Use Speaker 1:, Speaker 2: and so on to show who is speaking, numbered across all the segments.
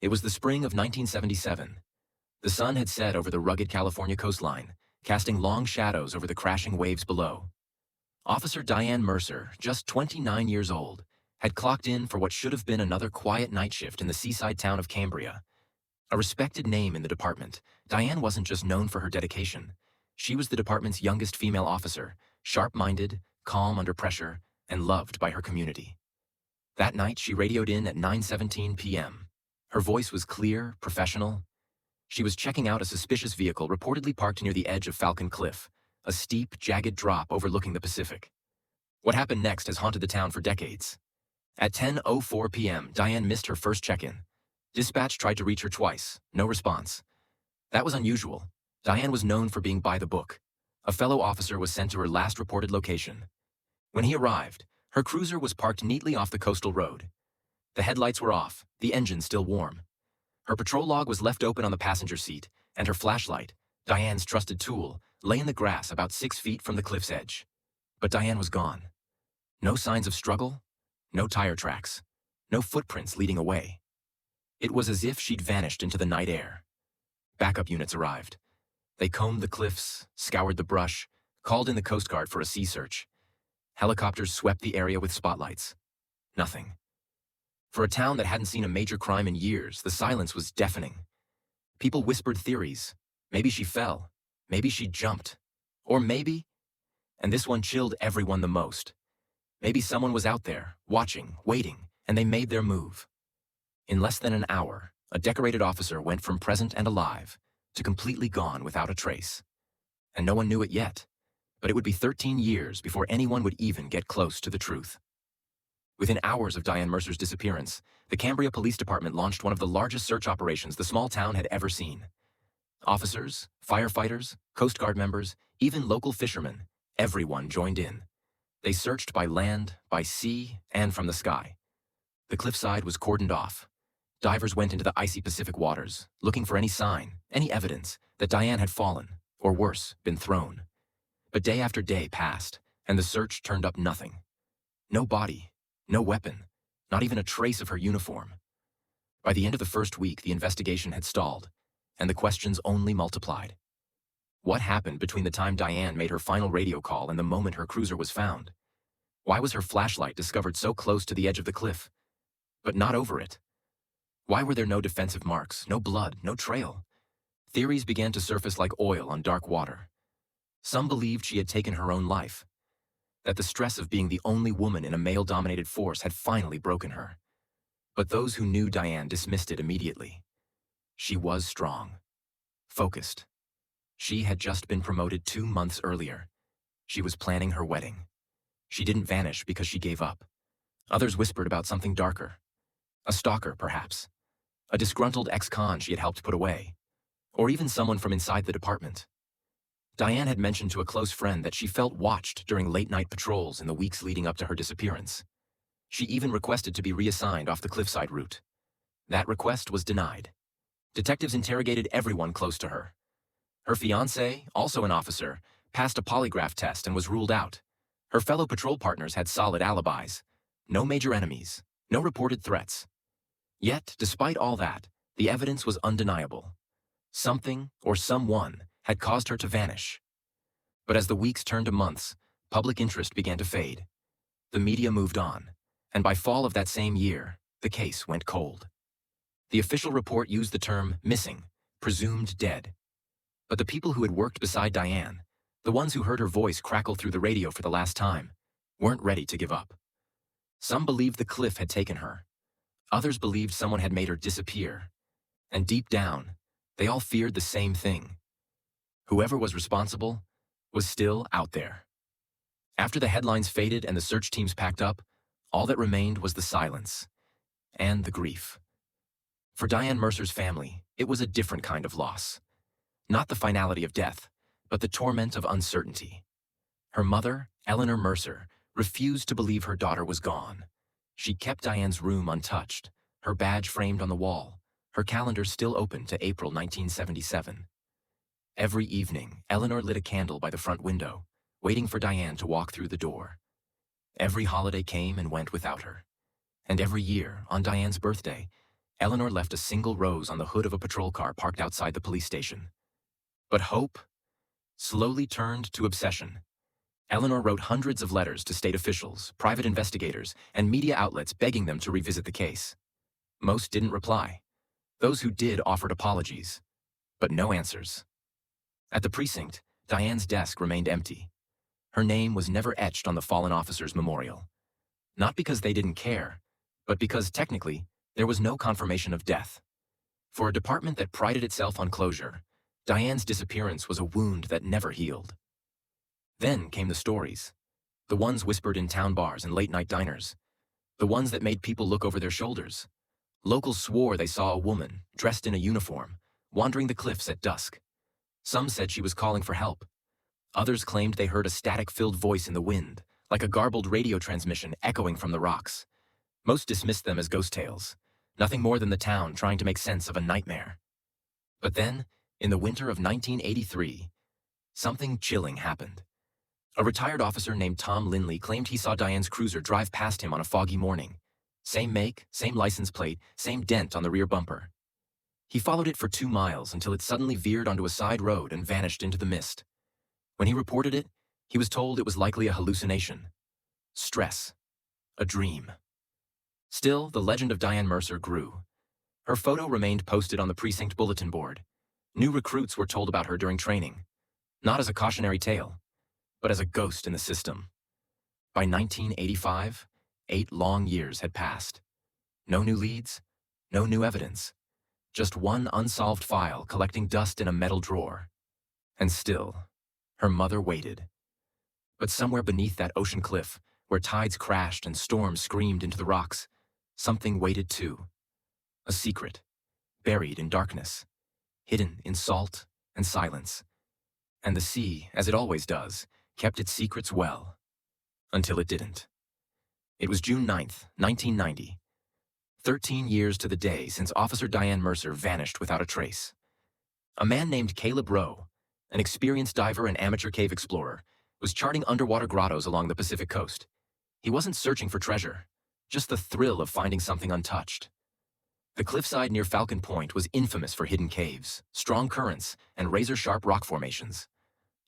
Speaker 1: It was the spring of 1977. The sun had set over the rugged California coastline, casting long shadows over the crashing waves below. Officer Diane Mercer, just 29 years old, had clocked in for what should have been another quiet night shift in the seaside town of Cambria. A respected name in the department, Diane wasn't just known for her dedication. She was the department's youngest female officer, sharp-minded, calm under pressure, and loved by her community. That night, she radioed in at 9:17 p.m. Her voice was clear, professional. She was checking out a suspicious vehicle reportedly parked near the edge of Falcon Cliff, a steep, jagged drop overlooking the Pacific. What happened next has haunted the town for decades. At 10:04 p.m., Diane missed her first check-in. Dispatch tried to reach her twice, no response. That was unusual. Diane was known for being by the book. A fellow officer was sent to her last reported location. When he arrived, her cruiser was parked neatly off the coastal road. The headlights were off, the engine still warm. Her patrol log was left open on the passenger seat, and her flashlight, Diane's trusted tool, lay in the grass about 6 feet from the cliff's edge. But Diane was gone. No signs of struggle, no tire tracks, no footprints leading away. It was as if she'd vanished into the night air. Backup units arrived. They combed the cliffs, scoured the brush, called in the Coast Guard for a sea search. Helicopters swept the area with spotlights. Nothing. For a town that hadn't seen a major crime in years, the silence was deafening. People whispered theories. Maybe she fell. Maybe she jumped. Or maybe, and this one chilled everyone the most, maybe someone was out there, watching, waiting, and they made their move. In less than an hour, a decorated officer went from present and alive to completely gone without a trace. And no one knew it yet, but it would be 13 years before anyone would even get close to the truth. Within hours of Diane Mercer's disappearance, the Cambria Police Department launched one of the largest search operations the small town had ever seen. Officers, firefighters, Coast Guard members, even local fishermen, everyone joined in. They searched by land, by sea, and from the sky. The cliffside was cordoned off. Divers went into the icy Pacific waters, looking for any sign, any evidence that Diane had fallen, or worse, been thrown. But day after day passed, and the search turned up nothing. No body, no weapon, not even a trace of her uniform. By the end of the first week, the investigation had stalled, and the questions only multiplied. What happened between the time Diane made her final radio call and the moment her cruiser was found? Why was her flashlight discovered so close to the edge of the cliff, but not over it? Why were there no defensive marks, no blood, no trail? Theories began to surface like oil on dark water. Some believed she had taken her own life, that the stress of being the only woman in a male-dominated force had finally broken her. But those who knew Diane dismissed it immediately. She was strong, focused. She had just been promoted 2 months earlier. She was planning her wedding. She didn't vanish because she gave up. Others whispered about something darker. A stalker, perhaps. A disgruntled ex-con she had helped put away. Or even someone from inside the department. Diane had mentioned to a close friend that she felt watched during late-night patrols in the weeks leading up to her disappearance. She even requested to be reassigned off the cliffside route. That request was denied. Detectives interrogated everyone close to her. Her fiancé, also an officer, passed a polygraph test and was ruled out. Her fellow patrol partners had solid alibis. No major enemies. No reported threats. Yet, despite all that, the evidence was undeniable. Something, or someone, had caused her to vanish. But as the weeks turned to months, public interest began to fade. The media moved on, and by fall of that same year, the case went cold. The official report used the term missing, presumed dead. But the people who had worked beside Diane, the ones who heard her voice crackle through the radio for the last time, weren't ready to give up. Some believed the cliff had taken her. Others believed someone had made her disappear. And deep down, they all feared the same thing. Whoever was responsible was still out there. After the headlines faded and the search teams packed up, all that remained was the silence and the grief. For Diane Mercer's family, it was a different kind of loss. Not the finality of death, but the torment of uncertainty. Her mother, Eleanor Mercer, refused to believe her daughter was gone. She kept Diane's room untouched, her badge framed on the wall, her calendar still open to April 1977. Every evening, Eleanor lit a candle by the front window, waiting for Diane to walk through the door. Every holiday came and went without her. And every year, on Diane's birthday, Eleanor left a single rose on the hood of a patrol car parked outside the police station. But hope slowly turned to obsession. Eleanor wrote hundreds of letters to state officials, private investigators, and media outlets begging them to revisit the case. Most didn't reply. Those who did offered apologies, but no answers. At the precinct, Diane's desk remained empty. Her name was never etched on the fallen officer's memorial. Not because they didn't care, but because, technically, there was no confirmation of death. For a department that prided itself on closure, Diane's disappearance was a wound that never healed. Then came the stories. The ones whispered in town bars and late-night diners. The ones that made people look over their shoulders. Locals swore they saw a woman, dressed in a uniform, wandering the cliffs at dusk. Some said she was calling for help. Others claimed they heard a static-filled voice in the wind, like a garbled radio transmission echoing from the rocks. Most dismissed them as ghost tales, nothing more than the town trying to make sense of a nightmare. But then, in the winter of 1983, something chilling happened. A retired officer named Tom Linley claimed he saw Diane's cruiser drive past him on a foggy morning. Same make, same license plate, same dent on the rear bumper. He followed it for 2 miles until it suddenly veered onto a side road and vanished into the mist. When he reported it, he was told it was likely a hallucination. Stress. A dream. Still, the legend of Diane Mercer grew. Her photo remained posted on the precinct bulletin board. New recruits were told about her during training, not as a cautionary tale, but as a ghost in the system. By 1985, 8 long years had passed. No new leads, no new evidence. Just one unsolved file collecting dust in a metal drawer. And still, her mother waited. But somewhere beneath that ocean cliff, where tides crashed and storms screamed into the rocks, something waited too. A secret, buried in darkness, hidden in salt and silence. And the sea, as it always does, kept its secrets well. Until it didn't. It was June 9th, 1990. 13 years to the day since Officer Diane Mercer vanished without a trace. A man named Caleb Rowe, an experienced diver and amateur cave explorer, was charting underwater grottos along the Pacific coast. He wasn't searching for treasure, just the thrill of finding something untouched. The cliffside near Falcon Point was infamous for hidden caves, strong currents, and razor-sharp rock formations.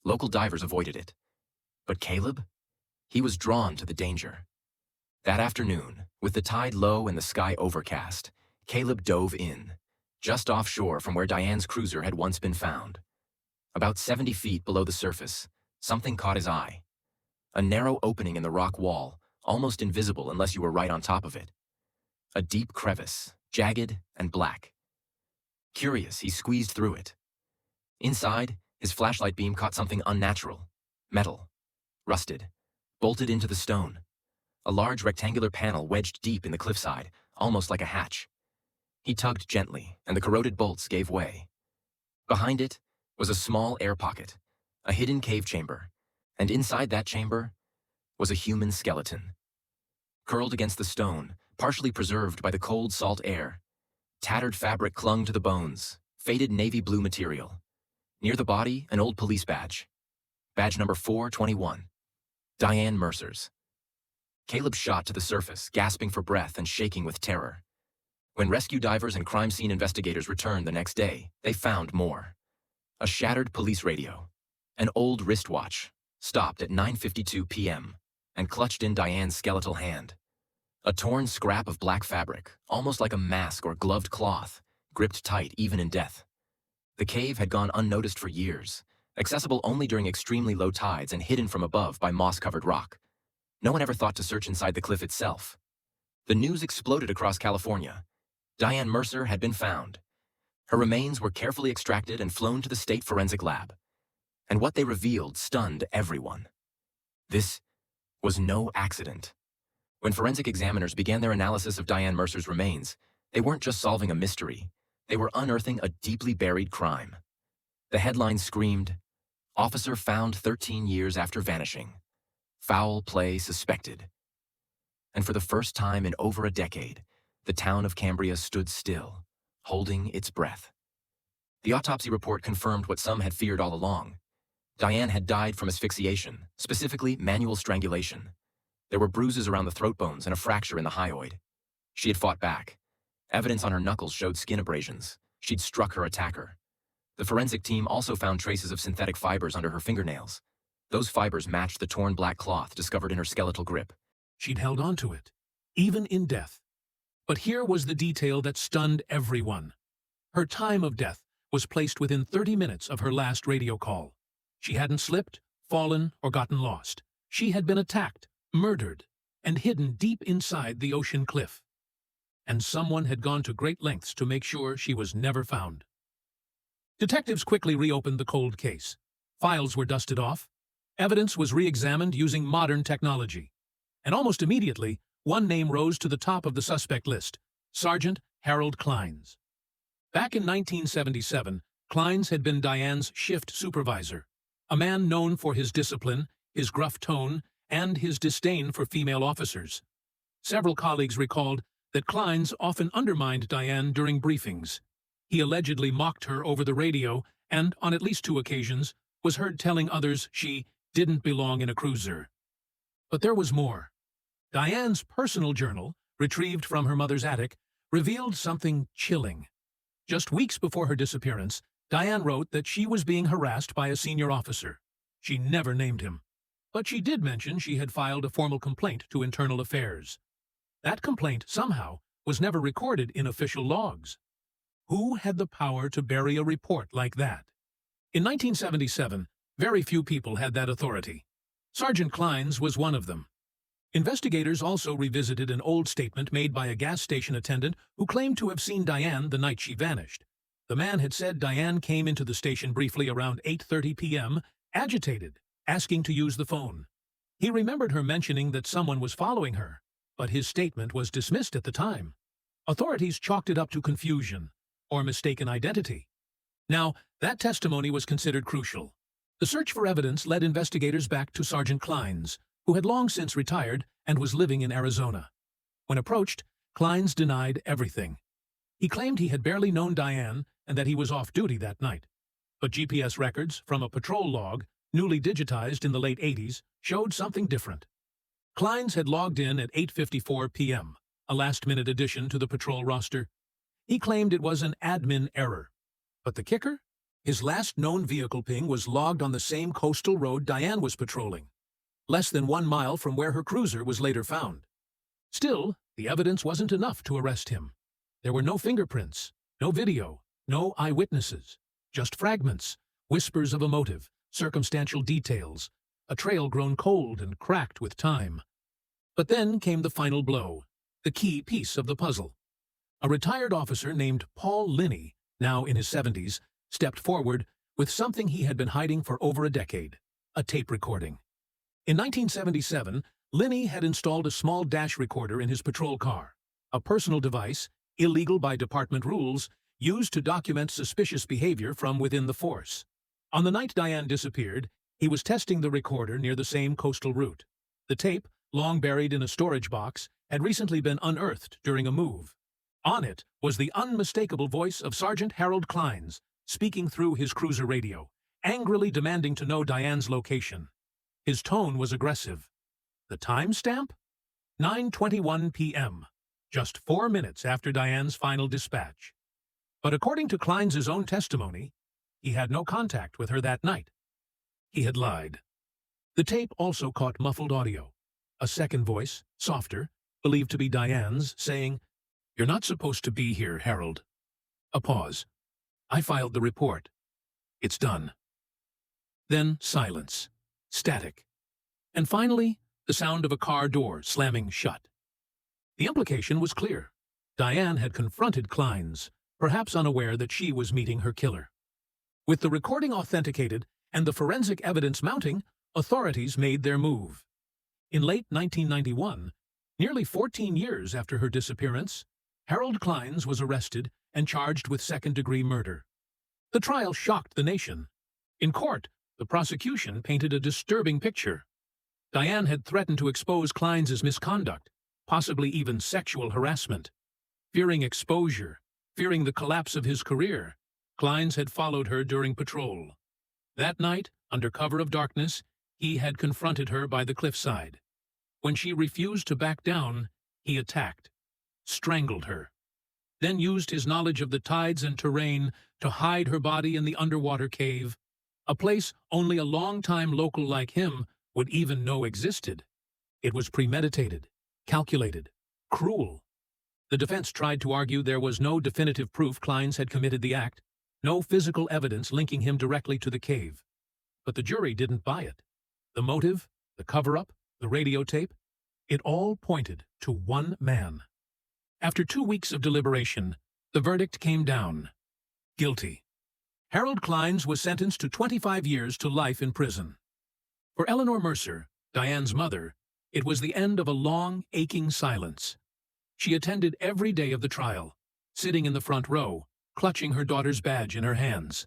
Speaker 1: Local divers avoided it. But Caleb? He was drawn to the danger. That afternoon, with the tide low and the sky overcast, Caleb dove in, just offshore from where Diane's cruiser had once been found. About 70 feet below the surface, something caught his eye. A narrow opening in the rock wall, almost invisible unless you were right on top of it. A deep crevice, jagged and black. Curious, he squeezed through it. Inside, his flashlight beam caught something unnatural. Metal. Rusted. Bolted into the stone. A large rectangular panel wedged deep in the cliffside, almost like a hatch. He tugged gently, and the corroded bolts gave way. Behind it was a small air pocket, a hidden cave chamber, and inside that chamber was a human skeleton. Curled against the stone, partially preserved by the cold salt air, tattered fabric clung to the bones, faded navy blue material. Near the body, an old police badge. Badge number 421. Diane Mercer's. Caleb shot to the surface, gasping for breath and shaking with terror. When rescue divers and crime scene investigators returned the next day, they found more. A shattered police radio, an old wristwatch, stopped at 9:52 p.m. and clutched in Diane's skeletal hand. A torn scrap of black fabric, almost like a mask or gloved cloth, gripped tight even in death. The cave had gone unnoticed for years, accessible only during extremely low tides and hidden from above by moss-covered rock. No one ever thought to search inside the cliff itself. The news exploded across California. Diane Mercer had been found. Her remains were carefully extracted and flown to the state forensic lab. And what they revealed stunned everyone. This was no accident. When forensic examiners began their analysis of Diane Mercer's remains, they weren't just solving a mystery. They were unearthing a deeply buried crime. The headline screamed, "Officer found 13 years after vanishing. Foul play suspected." And for the first time in over a decade, the town of Cambria stood still, holding its breath. The autopsy report confirmed what some had feared all along. Diane had died from asphyxiation, specifically manual strangulation. There were bruises around the throat bones and a fracture in the hyoid. She had fought back. Evidence on her knuckles showed skin abrasions. She'd struck her attacker. The forensic team also found traces of synthetic fibers under her fingernails. Those fibers matched the torn black cloth discovered in her skeletal grip.
Speaker 2: She'd held on to it, even in death. But here was the detail that stunned everyone. Her time of death was placed within 30 minutes of her last radio call. She hadn't slipped, fallen, or gotten lost. She had been attacked, murdered, and hidden deep inside the ocean cliff. And someone had gone to great lengths to make sure she was never found. Detectives quickly reopened the cold case. Files were dusted off. Evidence was re-examined using modern technology. And almost immediately, one name rose to the top of the suspect list: Sergeant Harold Kleinz. Back in 1977, Kleinz had been Diane's shift supervisor, a man known for his discipline, his gruff tone, and his disdain for female officers. Several colleagues recalled that Kleinz often undermined Diane during briefings. He allegedly mocked her over the radio and, on at least 2 occasions, was heard telling others she didn't belong in a cruiser. But there was more. Diane's personal journal, retrieved from her mother's attic, revealed something chilling. Just weeks before her disappearance, Diane wrote that she was being harassed by a senior officer. She never named him. But she did mention she had filed a formal complaint to Internal Affairs. That complaint, somehow, was never recorded in official logs. Who had the power to bury a report like that? In 1977, very few people had that authority. Sergeant Kleinz was one of them. Investigators also revisited an old statement made by a gas station attendant who claimed to have seen Diane the night she vanished. The man had said Diane came into the station briefly around 8:30 p.m., agitated, asking to use the phone. He remembered her mentioning that someone was following her, but his statement was dismissed at the time. Authorities chalked it up to confusion or mistaken identity. Now, that testimony was considered crucial. The search for evidence led investigators back to Sergeant Kleinz, who had long since retired and was living in Arizona. When approached, Kleinz denied everything. He claimed he had barely known Diane and that he was off duty that night. But GPS records from a patrol log, newly digitized in the late 80s, showed something different. Kleinz had logged in at 8:54 p.m., a last-minute addition to the patrol roster. He claimed it was an admin error. But the kicker? His last known vehicle ping was logged on the same coastal road Diane was patrolling, less than 1 mile from where her cruiser was later found. Still, the evidence wasn't enough to arrest him. There were no fingerprints, no video, no eyewitnesses, just fragments, whispers of a motive, circumstantial details, a trail grown cold and cracked with time. But then came the final blow, the key piece of the puzzle. A retired officer named Paul Linney, now in his 70s, stepped forward with something he had been hiding for over a decade: a tape recording. In 1977, Linney had installed a small dash recorder in his patrol car, a personal device, illegal by department rules, used to document suspicious behavior from within the force. On the night Diane disappeared, he was testing the recorder near the same coastal route. The tape, long buried in a storage box, had recently been unearthed during a move. On it was the unmistakable voice of Sergeant Harold Kleinz, speaking through his cruiser radio, angrily demanding to know Diane's location. His tone was aggressive. The timestamp? 9:21 p.m., just 4 minutes after Diane's final dispatch. But according to Kleinz's own testimony, he had no contact with her that night. He had lied. The tape also caught muffled audio. A second voice, softer, believed to be Diane's, saying, "You're not supposed to be here, Harold." A pause. "I filed the report. It's done." Then silence. Static. And finally, the sound of a car door slamming shut. The implication was clear. Diane had confronted Kleinz, perhaps unaware that she was meeting her killer. With the recording authenticated and the forensic evidence mounting, authorities made their move. In late 1991, nearly 14 years after her disappearance, Harold Kleinz was arrested and charged with second-degree murder. The trial shocked the nation. In court, the prosecution painted a disturbing picture. Diane had threatened to expose Kleinz's misconduct, possibly even sexual harassment. Fearing exposure, fearing the collapse of his career, Kleinz had followed her during patrol. That night, under cover of darkness, he had confronted her by the cliffside. When she refused to back down, he attacked, strangled her. then used his knowledge of the tides and terrain to hide her body in the underwater cave, a place only a long-time local like him would even know existed. It was premeditated, calculated, cruel. The defense tried to argue there was no definitive proof Clines had committed the act, no physical evidence linking him directly to the cave. But the jury didn't buy it. The motive, the cover-up, the radio tape, it all pointed to one man. After 2 weeks of deliberation, the verdict came down. Guilty. Harold Clines was sentenced to 25 years to life in prison. For Eleanor Mercer, Diane's mother, it was the end of a long, aching silence. She attended every day of the trial, sitting in the front row, clutching her daughter's badge in her hands.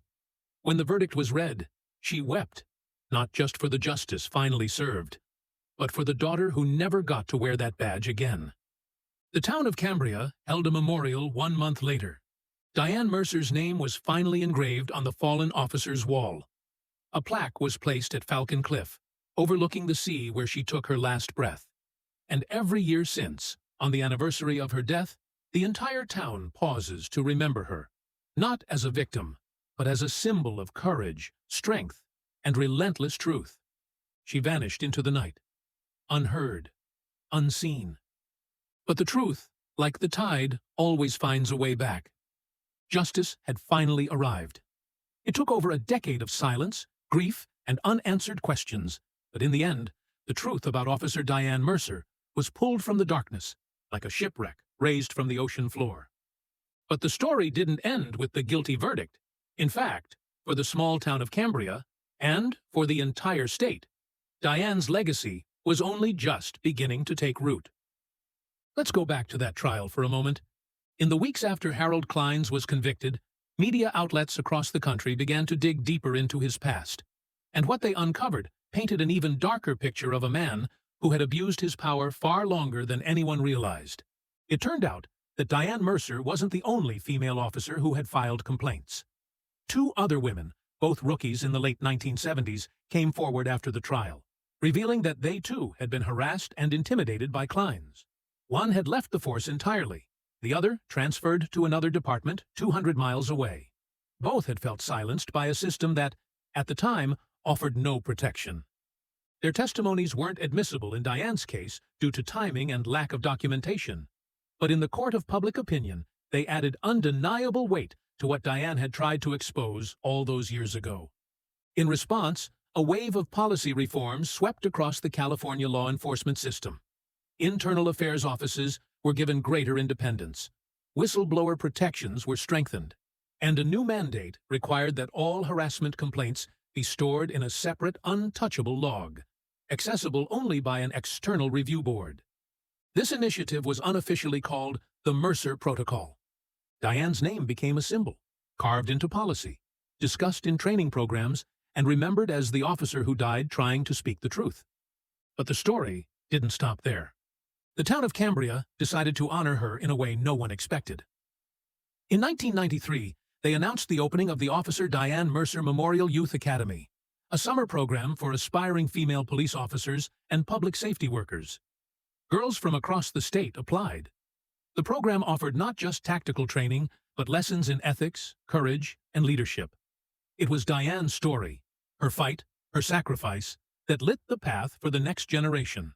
Speaker 2: When the verdict was read, she wept, not just for the justice finally served, but for the daughter who never got to wear that badge again. The town of Cambria held a memorial 1 month later. Diane Mercer's name was finally engraved on the fallen officer's wall. A plaque was placed at Falcon Cliff, overlooking the sea where she took her last breath. And every year since, on the anniversary of her death, the entire town pauses to remember her, not as a victim, but as a symbol of courage, strength, and relentless truth. She vanished into the night, unheard, unseen. But the truth, like the tide, always finds a way back. Justice had finally arrived. It took over a decade of silence, grief, and unanswered questions, but in the end, the truth about Officer Diane Mercer was pulled from the darkness, like a shipwreck raised from the ocean floor. But the story didn't end with the guilty verdict. In fact, for the small town of Cambria, and for the entire state, Diane's legacy was only just beginning to take root. Let's go back to that trial for a moment. In the weeks after Harold Clines was convicted, media outlets across the country began to dig deeper into his past. And what they uncovered painted an even darker picture of a man who had abused his power far longer than anyone realized. It turned out that Diane Mercer wasn't the only female officer who had filed complaints. 2 other women, both rookies in the late 1970s, came forward after the trial, revealing that they too had been harassed and intimidated by Clines. One had left the force entirely. The other transferred to another department 200 miles away. Both had felt silenced by a system that, at the time, offered no protection. Their testimonies weren't admissible in Diane's case due to timing and lack of documentation. But in the court of public opinion, they added undeniable weight to what Diane had tried to expose all those years ago. In response, a wave of policy reforms swept across the California law enforcement system. Internal affairs offices were given greater independence. Whistleblower protections were strengthened, and a new mandate required that all harassment complaints be stored in a separate, untouchable log, accessible only by an external review board. This initiative was unofficially called the Mercer Protocol. Diane's name became a symbol, carved into policy, discussed in training programs, and remembered as the officer who died trying to speak the truth. But the story didn't stop there. The town of Cambria decided to honor her in a way no one expected. In 1993, they announced the opening of the Officer Diane Mercer Memorial Youth Academy, a summer program for aspiring female police officers and public safety workers. Girls from across the state applied. The program offered not just tactical training, but lessons in ethics, courage, and leadership. It was Diane's story, her fight, her sacrifice, that lit the path for the next generation.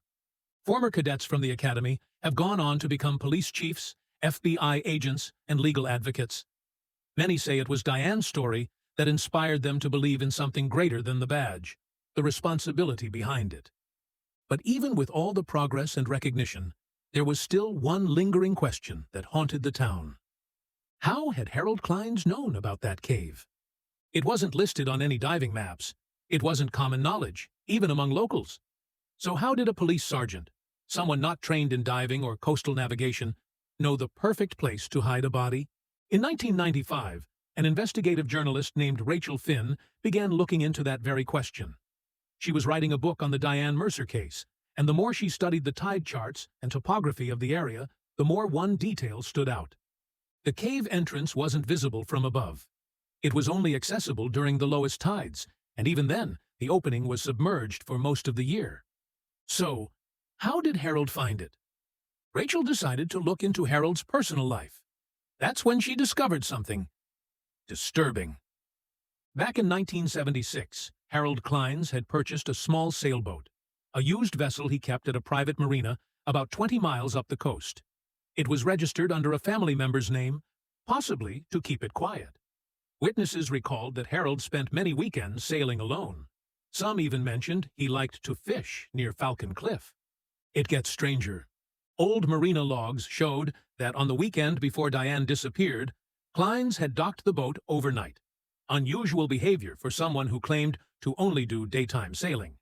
Speaker 2: Former cadets from the academy have gone on to become police chiefs, FBI agents, and legal advocates. Many say it was Diane's story that inspired them to believe in something greater than the badge, the responsibility behind it. But even with all the progress and recognition, there was still one lingering question that haunted the town. How had Harold Clines known about that cave? It wasn't listed on any diving maps. It wasn't common knowledge, even among locals. So how did a police sergeant, someone not trained in diving or coastal navigation, know the perfect place to hide a body? In 1995, an investigative journalist named Rachel Finn began looking into that very question. She was writing a book on the Diane Mercer case, and the more she studied the tide charts and topography of the area, the more one detail stood out. The cave entrance wasn't visible from above. It was only accessible during the lowest tides, and even then, the opening was submerged for most of the year. So, how did Harold find it? Rachel decided to look into Harold's personal life. That's when she discovered something disturbing. Back in 1976, Harold Kleins had purchased a small sailboat, a used vessel he kept at a private marina about 20 miles up the coast. It was registered under a family member's name, possibly to keep it quiet. Witnesses recalled that Harold spent many weekends sailing alone. Some even mentioned he liked to fish near Falcon Cliff. It gets stranger. Old marina logs showed that on the weekend before Diane disappeared, Kleins had docked the boat overnight. Unusual behavior for someone who claimed to only do daytime sailing.